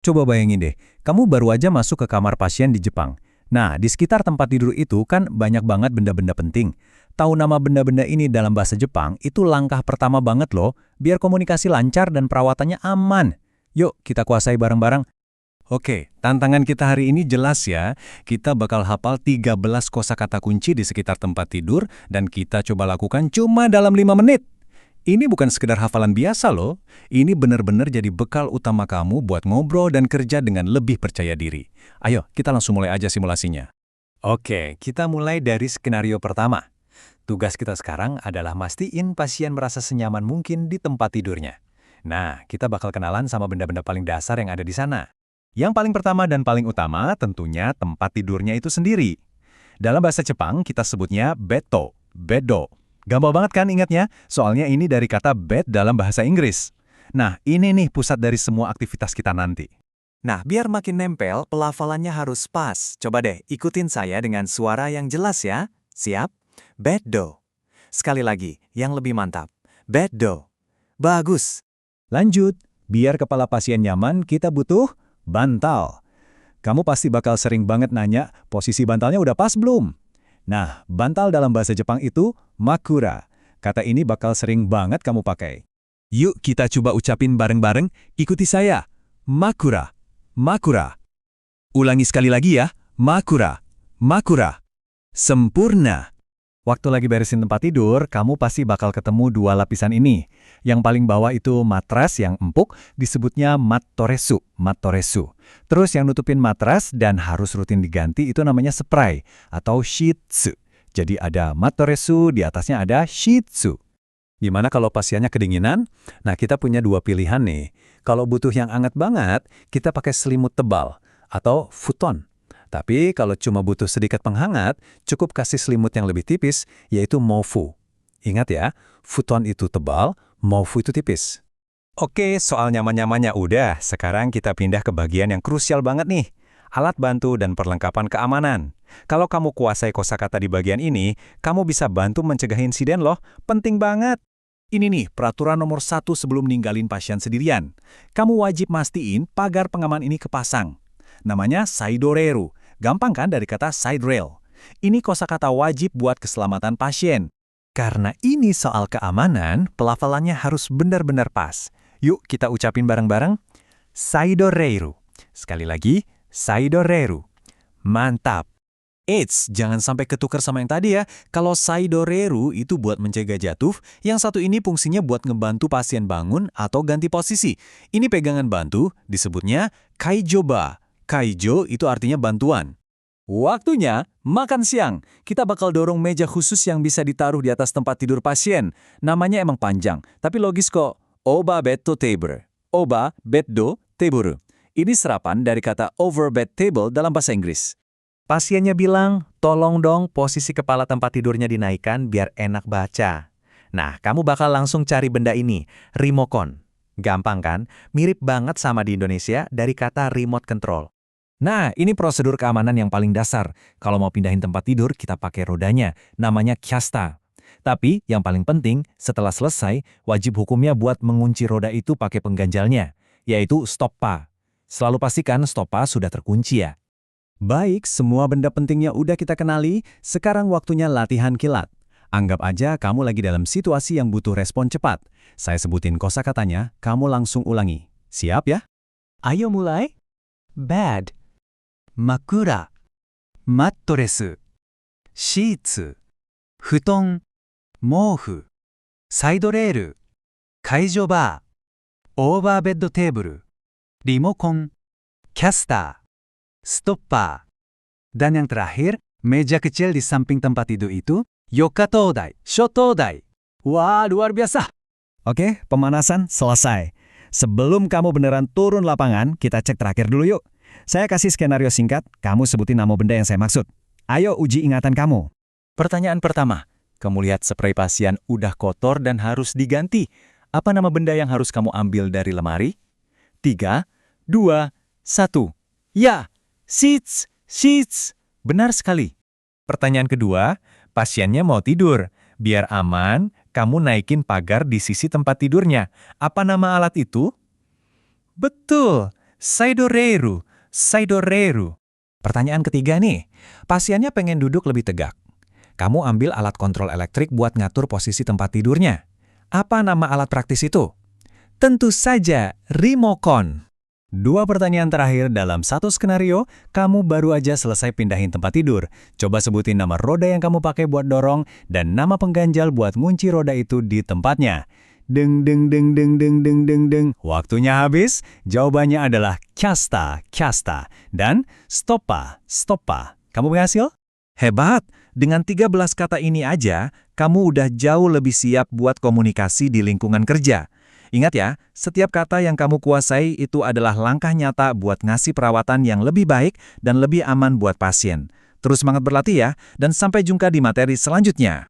Coba bayangin deh, kamu baru aja masuk ke kamar pasien di Jepang. Nah, di sekitar tempat tidur itu kan banyak banget benda-benda penting. Tahu nama benda-benda ini dalam bahasa Jepang itu langkah pertama banget loh, biar komunikasi lancar dan perawatannya aman. Yuk, kita kuasai bareng-bareng. Oke, tantangan kita hari ini jelas ya. Kita bakal hafal 13 kosakata kunci di sekitar tempat tidur dan kita coba lakukan cuma dalam 5 menit. Ini bukan sekedar hafalan biasa loh. Ini benar-benar jadi bekal utama kamu buat ngobrol dan kerja dengan lebih percaya diri. Ayo, kita langsung mulai aja simulasinya. Oke, kita mulai dari skenario pertama. Tugas kita sekarang adalah mastiin pasien merasa senyaman mungkin di tempat tidurnya. Nah, kita bakal kenalan sama benda-benda paling dasar yang ada di sana. Yang paling pertama dan paling utama tentunya tempat tidurnya itu sendiri. Dalam bahasa Jepang kita sebutnya beto, bedo. Gampang banget kan ingatnya? Soalnya ini dari kata bed dalam bahasa Inggris. Nah, ini nih pusat dari semua aktivitas kita nanti. Nah, biar makin nempel, pelafalannya harus pas. Coba deh, ikutin saya dengan suara yang jelas ya. Siap? Beddo. Sekali lagi, yang lebih mantap. Beddo. Bagus. Lanjut, biar kepala pasien nyaman kita butuh bantal. Kamu pasti bakal sering banget nanya, posisi bantalnya udah pas belum? Nah, bantal dalam bahasa Jepang itu makura. Kata ini bakal sering banget kamu pakai. Yuk kita coba ucapin bareng-bareng, ikuti saya. Makura, makura. Ulangi sekali lagi ya, makura, makura. Sempurna. Waktu lagi beresin tempat tidur, kamu pasti bakal ketemu dua lapisan ini. Yang paling bawah itu matras yang empuk, disebutnya mattoresu, mattoresu. Terus yang nutupin matras dan harus rutin diganti itu namanya spray atau shitsu. Jadi ada mattoresu, di atasnya ada shitsu. Gimana kalau pasiennya kedinginan? Nah, kita punya dua pilihan nih. Kalau butuh yang hangat banget, kita pakai selimut tebal atau futon. Tapi kalau cuma butuh sedikit penghangat, cukup kasih selimut yang lebih tipis, yaitu mofu. Ingat ya, futon itu tebal, mofu itu tipis. Oke, soal nyaman-nyamannya udah. Sekarang kita pindah ke bagian yang krusial banget nih. Alat bantu dan perlengkapan keamanan. Kalau kamu kuasai kosakata di bagian ini, kamu bisa bantu mencegah insiden loh. Penting banget. Ini nih, peraturan nomor 1 sebelum ninggalin pasien sendirian. Kamu wajib mastiin pagar pengaman ini kepasang. Namanya saidoreru. Gampang kan dari kata side rail. Ini kosakata wajib buat keselamatan pasien. Karena ini soal keamanan, pelafalannya harus benar-benar pas. Yuk kita ucapin bareng-bareng. Saidoreru. Sekali lagi, saidoreru. Mantap. Eits, jangan sampai ketukar sama yang tadi ya. Kalau saidoreru itu buat mencegah jatuh, yang satu ini fungsinya buat ngebantu pasien bangun atau ganti posisi. Ini pegangan bantu, disebutnya kaijoba. Kaijo itu artinya bantuan. Waktunya makan siang. Kita bakal dorong meja khusus yang bisa ditaruh di atas tempat tidur pasien. Namanya emang panjang, tapi logis kok. Oba betto table. Oba betdo table. Ini serapan dari kata over bed table dalam bahasa Inggris. Pasiennya bilang, tolong dong posisi kepala tempat tidurnya dinaikkan biar enak baca. Nah, kamu bakal langsung cari benda ini, remote. Gampang kan? Mirip banget sama di Indonesia dari kata remote control. Nah, ini prosedur keamanan yang paling dasar. Kalau mau pindahin tempat tidur, kita pakai rodanya. Namanya kyasta. Tapi, yang paling penting, setelah selesai, wajib hukumnya buat mengunci roda itu pakai pengganjalnya, yaitu stoppa. Selalu pastikan stoppa sudah terkunci ya. Baik, semua benda pentingnya udah kita kenali, sekarang waktunya latihan kilat. Anggap aja kamu lagi dalam situasi yang butuh respon cepat. Saya sebutin kosakatanya, kamu langsung ulangi. Siap ya? Ayo mulai. Bed. Makura, mattoresu, sheets, futon, mofu, side rail, kaijo bar, overbed table, remote, caster, stopper. Dan yang terakhir, meja kecil di samping tempat tidur itu, yokatodai, shotodai. Wah, luar biasa. Oke, pemanasan selesai. Sebelum kamu beneran turun lapangan, kita cek terakhir dulu yuk. Saya kasih skenario singkat, kamu sebutin nama benda yang saya maksud. Ayo uji ingatan kamu. Pertanyaan pertama, kamu lihat spray pasien udah kotor dan harus diganti. Apa nama benda yang harus kamu ambil dari lemari? 3, 2, 1. Ya, sheets, sheets. Benar sekali. Pertanyaan kedua, pasiennya mau tidur. Biar aman, kamu naikin pagar di sisi tempat tidurnya. Apa nama alat itu? Betul. Saidoreru, saidoreru. Pertanyaan ketiga nih, pasiennya pengen duduk lebih tegak. Kamu ambil alat kontrol elektrik buat ngatur posisi tempat tidurnya. Apa nama alat praktis itu? Tentu saja, Rimokon. 2 pertanyaan terakhir dalam satu skenario, kamu baru aja selesai pindahin tempat tidur. Coba sebutin nama roda yang kamu pakai buat dorong dan nama pengganjal buat ngunci roda itu di tempatnya. Deng deng deng deng deng deng deng deng. Waktunya habis. Jawabannya adalah kyasta, kyasta. Dan stopa, stopa. Kamu berhasil? Hebat! Dengan 13 kata ini aja, kamu udah jauh lebih siap buat komunikasi di lingkungan kerja. Ingat ya, setiap kata yang kamu kuasai itu adalah langkah nyata buat ngasih perawatan yang lebih baik dan lebih aman buat pasien. Terus semangat berlatih ya, dan sampai jumpa di materi selanjutnya.